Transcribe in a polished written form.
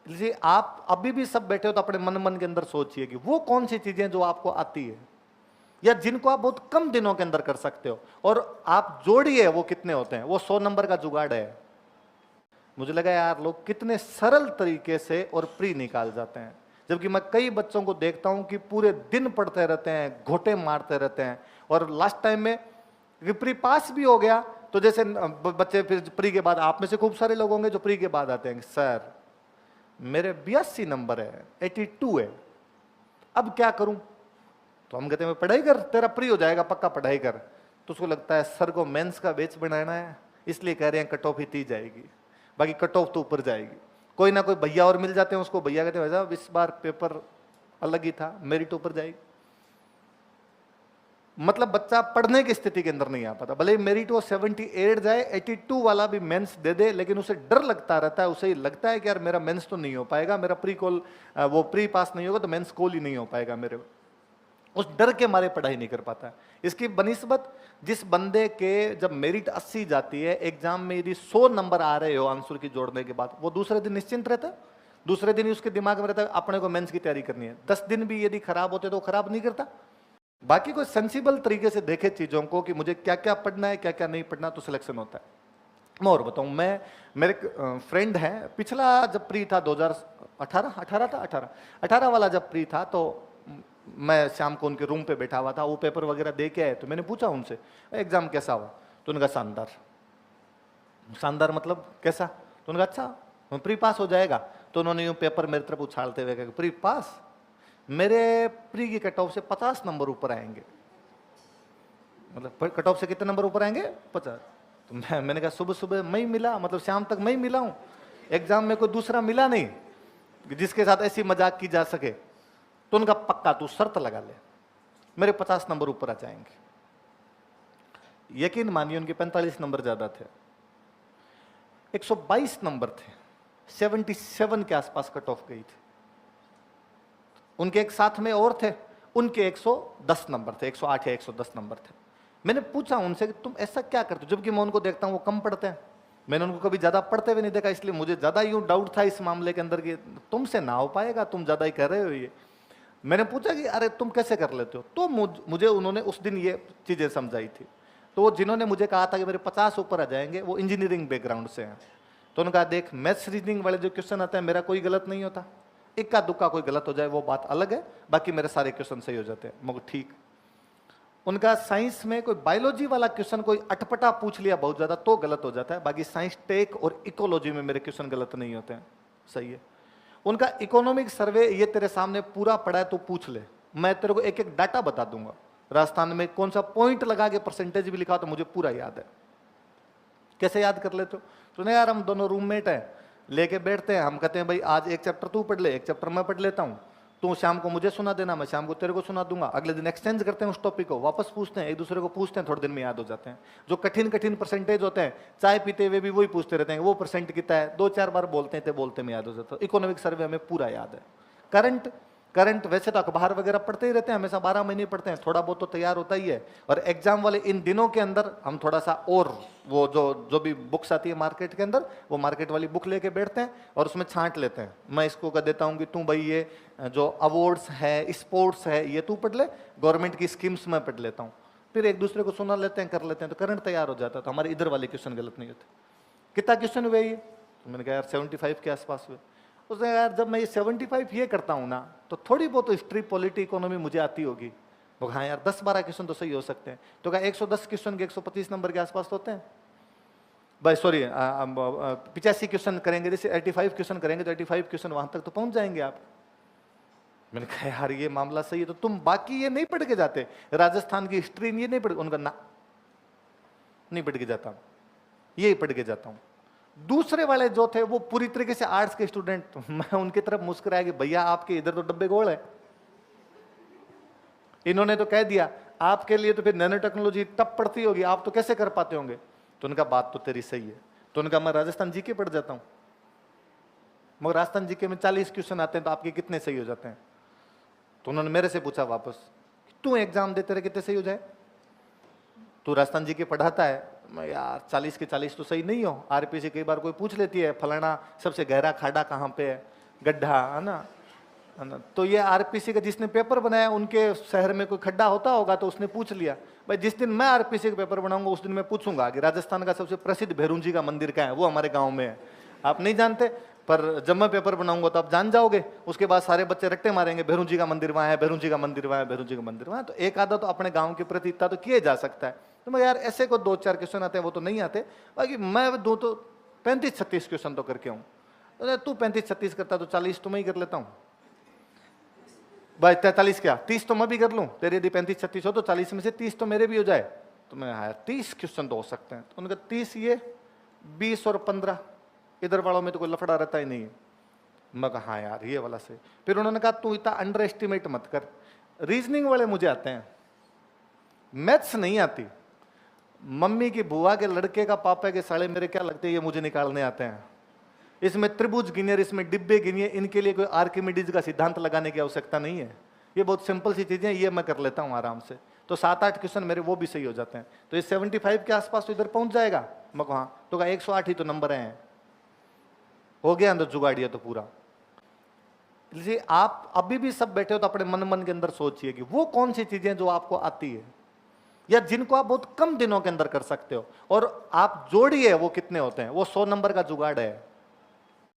इसलिए आप अभी भी सब बैठे हो तो अपने मन मन के अंदर सोचिए कि वो कौन सी चीजें जो आपको आती है या जिनको आप बहुत कम दिनों के अंदर कर सकते हो, और आप जोड़िए वो कितने होते हैं। वो 100 नंबर का जुगाड़ है। मुझे लगा यार लोग कितने सरल तरीके से और प्री निकाल जाते हैं, जबकि मैं कई बच्चों को देखता हूं कि पूरे दिन पढ़ते रहते हैं, घोटे मारते रहते हैं, और लास्ट टाइम में प्री पास भी हो गया तो जैसे बच्चे फिर प्री के बाद, आप में से खूब सारे लोग होंगे जो प्री के बाद आते हैं, सर मेरे 82 नंबर है, 82 है, अब क्या करूं। तो हम कहते हैं पढ़ाई कर, तेरा प्री हो जाएगा पक्का, पढ़ाई कर। तो उसको लगता है सर को मेंस का बैच बनाना है, इसलिए कह रहे हैं कट ऑफ ही दी जाएगी, बाकी कट ऑफ तो ऊपर जाएगी। कोई ना कोई भैया और मिल जाते हैं उसको, भैया कहते हैं भाई साहब इस बार पेपर अलग ही था, मेरिट ऊपर जाएगी। मतलब बच्चा पढ़ने की स्थिति के अंदर नहीं आ पाता, भले मेरिट वो 78 जाए, 82 वाला भी मेंस दे दे, लेकिन उसे डर लगता रहता है। उसे ही लगता है कि यार मेरा मेंस तो नहीं हो पाएगा, मेरा प्री कॉल वो प्री पास नहीं होगा तो मेंस कॉल ही नहीं हो पाएगा मेरे। उस डर के मारे पढ़ाई नहीं कर पाता है। इसकी बनिस्बत जिस बंदे के जब मेरिट 80 जाती है, एग्जाम में यदि 100 नंबर आ रहे हो आंसर की जोड़ने के बाद, वो दूसरे दिन निश्चिंत रहता है। दूसरे दिन ही उसके दिमाग में रहता है अपने को मेंस की तैयारी करनी है। 10 दिन भी यदि खराब होते तो खराब नहीं करता। बाकी कोई सेंसिबल तरीके से देखे चीजों को कि मुझे क्या क्या पढ़ना है, क्या क्या नहीं पढ़ना, तो सिलेक्शन होता है। मैं और बताऊं, मैं मेरे फ्रेंड है, पिछला जब प्री था 2018 वाला जब प्री था, तो मैं शाम को उनके रूम पे बैठा हुआ था, वो पेपर वगैरह दे के आए, तो मैंने पूछा उनसे एग्जाम कैसा हुआ, तो उनका शानदार। शानदार मतलब कैसा, तो उनका अच्छा प्री पास हो जाएगा। तो उन्होंने यूं पेपर मेरी तरफ उछालते हुए कहा प्री पास, मेरे प्री की कट ऑफ से 50 नंबर ऊपर आएंगे। मतलब कट ऑफ से कितने नंबर ऊपर आएंगे, 50। तो मैंने कहा सुबह सुबह मैं ही मिला, मतलब शाम तक मैं ही मिला हूं, एग्जाम में कोई दूसरा मिला नहीं जिसके साथ ऐसी मजाक की जा सके। तो उनका पक्का तू शर्त लगा ले, मेरे 50 नंबर ऊपर आ जाएंगे। यकीन मानिए उनके 45 नंबर ज्यादा थे, 122 नंबर थे, 77 के आसपास कट ऑफ गई थी। उनके एक साथ में और थे, उनके 110 नंबर थे, 108 या 110 नंबर थे। मैंने पूछा उनसे कि तुम ऐसा क्या करते हो, जबकि मैं उनको देखता हूं वो कम पढ़ते हैं, मैंने उनको कभी ज्यादा पढ़ते हुए नहीं देखा, इसलिए मुझे ज्यादा यूं डाउट था इस मामले के अंदर कि तुमसे ना हो पाएगा, तुम ज्यादा ही कर रहे हो ये। मैंने पूछा कि अरे तुम कैसे कर लेते हो, तो मुझे उन्होंने उस दिन ये चीजें समझाई थी। तो वो जिन्होंने मुझे कहा था कि मेरे 50 ऊपर आ जाएंगे, वो इंजीनियरिंग बैकग्राउंड से हैं। तो उन्होंने कहा देख मैथ्स रीजनिंग वाले जो क्वेश्चन आते हैं मेरा कोई गलत नहीं होता, इक्का दुक्का कोई गलत हो जाए वो बात अलग है, बाकी मेरे सारे क्वेश्चन सही हो जाते हैं। मगर ठीक, उनका साइंस में कोई बायोलॉजी वाला क्वेश्चन कोई अटपटा पूछ लिया बहुत ज्यादा तो गलत हो जाता है, बाकी साइंस टेक और इकोलॉजी में मेरे क्वेश्चन गलत नहीं होते हैं, सही है। उनका इकोनॉमिक सर्वे ये तेरे सामने पूरा पड़ा है, तो पूछ ले, मैं तेरे को एक एक डाटा बता दूंगा। राजस्थान में कौन सा पॉइंट लगा के परसेंटेज भी लिखा तो मुझे पूरा याद है। कैसे याद कर लेते हो, तो नहीं यार हम दोनों रूममेट हैं, लेके बैठते हैं, हम कहते हैं भाई आज एक चैप्टर तू पढ़ ले, एक चैप्टर मैं पढ़ लेता हूँ, तू शाम को मुझे सुना देना, मैं शाम को तेरे को सुना दूंगा। अगले दिन एक्सचेंज करते हैं उस टॉपिक को, वापस पूछते हैं, एक दूसरे को पूछते हैं, थोड़े दिन में याद हो जाते हैं। जो कठिन कठिन परसेंटेज होते हैं, चाय पीते हुए भी वही पूछते रहते हैं, वो परसेंट कितना है, 2-4 बार बोलते में याद हो जाता है। इकोनॉमिक सर्वे हमें पूरा याद है। करंट वैसे तो अखबार वगैरह पढ़ते ही रहते हैं, हमेशा 12 महीने पढ़ते हैं, थोड़ा बहुत तो तैयार होता ही है। और एग्जाम वाले इन दिनों के अंदर हम थोड़ा सा, और वो जो भी बुक्स आती है मार्केट के अंदर, वो मार्केट वाली बुक लेके बैठते हैं और उसमें छांट लेते हैं। मैं इसको कह देता हूँ कि तू भाई ये जो अवार्ड्स है, स्पोर्ट्स है, ये तू पढ़ ले, गवर्नमेंट की स्कीम्स में पढ़ लेता हूँ। फिर एक दूसरे को सुना लेते हैं, कर लेते हैं, तो करंट तैयार हो जाता है। तो हमारे इधर वाले क्वेश्चन गलत नहीं होते। कितना क्वेश्चन हुए ये, तो मैंने कहा यार 75 के आसपास हुए। उसने यार जब मैं ये 75 ये करता हूँ ना, तो थोड़ी बहुत हिस्ट्री पॉलिटी इकोनॉमी मुझे आती होगी। तो हाँ यार 10-12 क्वेश्चन तो सही हो सकते हैं। तो क्या 110 क्वेश्चन के 125 नंबर के आसपास होते हैं भाई, सॉरी 85 क्वेश्चन करेंगे, जैसे 85 क्वेश्चन करेंगे तो 85 क्वेश्चन वहां तक तो पहुंच जाएंगे आप। मैंने कहा यार ये मामला सही है, तो तुम बाकी ये नहीं पढ़ के जाते, राजस्थान की हिस्ट्री ये नहीं पढ़, उनका ना नहीं पढ़ के जाता, यही पढ़ के जाता हूँ। दूसरे वाले जो थे वो पूरी तरीके से आर्ट्स के स्टूडेंट, मैं उनकी तरफ मुस्कुराया कि भैया आपके इधर तो डब्बे गोल है। इन्होंने तो कह दिया आपके लिए तो फिर नैनो टेक्नोलॉजी टप पड़ती होगी, आप तो कैसे कर पाते होंगे। तो उनका बात तो तेरी सही है। तो उनका मैं राजस्थान जीके पढ़ जाता हूं, मगर राजस्थान जीके में 40 क्वेश्चन आते हैं, तो आपके कितने सही हो जाते हैं। तो उन्होंने मेरे से पूछा वापस, तू एग्जाम देते रहे कितने सही हो जाए, तू राजस्थान जीके पढ़ाता है। मैं यार 40 के 40 तो सही नहीं हो, आरपीसी कई बार कोई पूछ लेती है फलाना सबसे गहरा खाड़ा कहाँ पे है, गड्ढा, है ना। तो ये आरपीसी का जिसने पेपर बनाया, उनके शहर में कोई खड्डा होता होगा तो उसने पूछ लिया। भाई जिस दिन मैं आरपीसी का पेपर बनाऊंगा उस दिन मैं पूछूंगा कि राजस्थान का सबसे प्रसिद्ध भैरूंजी का मंदिर क्या है, वो हमारे गांव में है। आप नहीं जानते, पर जब मैं पेपर बनाऊंगा तो आप जान जाओगे। उसके बाद सारे बच्चे रट्टे मारेंगे, भैरूंजी का मंदिर वहां है, भैरूंजी का मंदिर वहां है, भैरूंजी का मंदिर वहां। तो एक आधा तो अपने गाँव के प्रति इतना तो किया जा सकता है। तो मैं यार ऐसे को 2-4 क्वेश्चन आते हैं, वो तो नहीं आते। बाकी मैं दो तो 35-36 क्वेश्चन तो करके हूँ। तू 35-36 करता तो 40 तो मैं ही कर लेता हूँ भाई। 43 क्या 30 तो मैं भी कर लूँ तेरे। यदि 35-36 हो तो 40 में से 30 तो मेरे भी हो जाए। तो मैं हाँ 30 क्वेश्चन तो हो सकते हैं। तो उनका 30 ये 20 और 15 इधर वालों में तो कोई लफड़ा रहता ही नहीं है। मैं कहा हाँ यार ये वाला से। फिर उन्होंने कहा तू इतना अंडर एस्टिमेट मत कर, रीजनिंग वाले मुझे आते हैं, मैथ्स नहीं आती। मम्मी की बुआ के लड़के का पापा के साले मेरे क्या लगते हैं, ये मुझे निकालने आते हैं। इसमें त्रिभुज गिनिए, इसमें डिब्बे गिनिए, इनके लिए कोई आर्किमिडीज का सिद्धांत लगाने की आवश्यकता नहीं है। ये बहुत सिंपल सी चीजें, ये मैं कर लेता हूँ आराम से। तो 7-8 क्वेश्चन मेरे वो भी सही हो जाते हैं। तो ये 75 के आसपास तो इधर पहुंच जाएगा। मैं कहा तो 108 ही तो नंबर हैं, हो गया अंदर जुगाड़िया तो पूरा। इसलिए आप अभी भी सब बैठे हो तो अपने मन के अंदर सोचिए कि वो कौन सी चीजें जो आपको आती है या जिनको आप बहुत कम दिनों के अंदर कर सकते हो, और आप जोड़िए वो कितने होते हैं। वो 100 नंबर का जुगाड़ है।